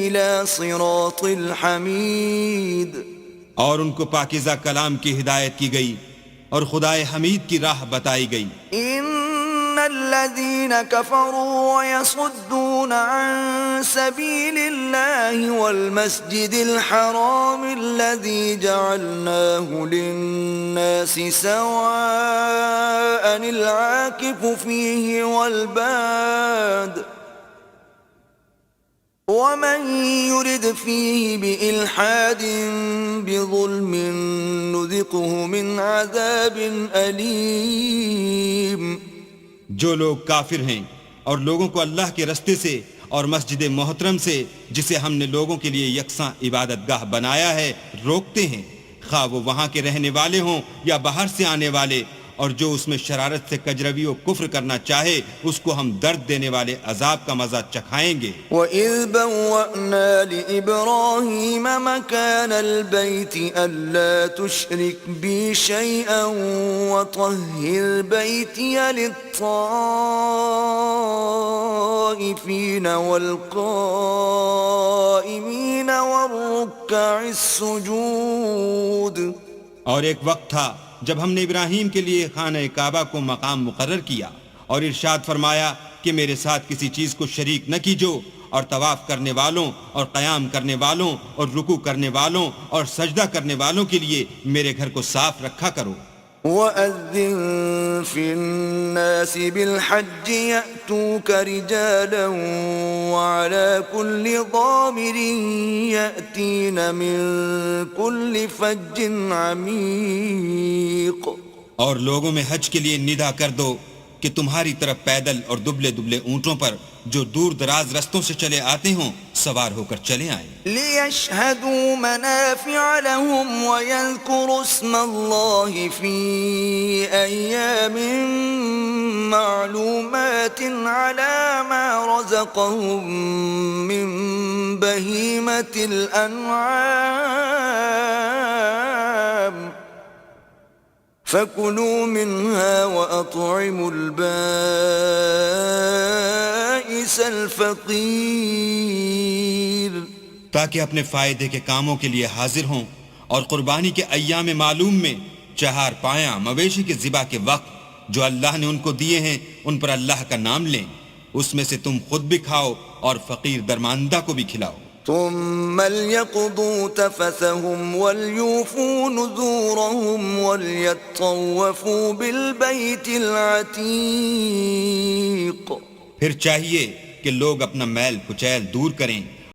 إلى صراط الحميد. اور ان کو پاکیزہ کلام کی ہدایت کی گئی اور خدائے حمید کی راہ بتائی گئی. إن الذين كفروا ويصدون عن سبيل الله والمسجد الحرام الذي جعلناه للناس سواء العاكف فيه والباد ومن يرد فيه بإلحاد بظلم نذقه من عذاب أليم. جو لوگ کافر ہیں اور لوگوں کو اللہ کے رستے سے اور مسجد محترم سے جسے ہم نے لوگوں کے لیے یکساں عبادت گاہ بنایا ہے روکتے ہیں، خواہ وہ وہاں کے رہنے والے ہوں یا باہر سے آنے والے، اور جو اس میں شرارت سے کجروی و کفر کرنا چاہے اس کو ہم درد دینے والے عذاب کا مزہ چکھائیں گے. وَإِذْ بَوَّأْنَا لِإِبْرَاهِيمَ مَكَانَ الْبَيْتِ أَلَّا تُشْرِكْ بِي شَيْئًا وَطَهِّرْ بَيْتِيَ لِلطَّائِفِينَ وَالْقَائِمِينَ وَالرُّكَّعِ السُّجُودِ. اور ایک وقت تھا جب ہم نے ابراہیم کے لیے خانہ کعبہ کو مقام مقرر کیا اور ارشاد فرمایا کہ میرے ساتھ کسی چیز کو شریک نہ کیجو، اور طواف کرنے والوں اور قیام کرنے والوں اور رکوع کرنے والوں اور سجدہ کرنے والوں کے لیے میرے گھر کو صاف رکھا کرو. وَأَذِّن فِي النَّاسِ بِالْحَجِّ يَأْتُوكَ رِجَالًا وَعَلَى كُلِّ ضَامِرٍ يَأْتِينَ مِن كُلِّ فَجٍّ عَمِيقٍ. اور لوگوں میں حج کے لیے ندا کر دو کہ تمہاری طرف پیدل اور دبلے دبلے اونٹوں پر جو دور دراز رستوں سے چلے آتے ہوں سوار ہو کر چلے آئیں. لِيَشْهَدُوا مَنَافِعَ لَهُمْ وَيَذْكُرُوا اسْمَ اللَّهِ فِي أَيَّامٍ مَّعْلُومَاتٍ عَلَى مَا رَزَقَهُم مِّن بَهِيمَةِ الْأَنْعَامِ فَكُلُوا مِنْهَا وَأَطْعِمُوا الْبَائِسَ الْفَقِيرَ. تاکہ اپنے فائدے کے کاموں کے لیے حاضر ہوں اور قربانی کے ایام معلوم میں چہار پایاں مویشی کے ذبح کے وقت جو اللہ نے ان کو دیے ہیں ان پر اللہ کا نام لیں، اس میں سے تم خود بھی کھاؤ اور فقیر درماندہ کو بھی کھلاؤ. ثم ليقضوا تفثهم وليوفوا نذورهم وليطوفوا بالبيت العتيق. پھر چاہیے کہ لوگ اپنا میل کچیل دور کریں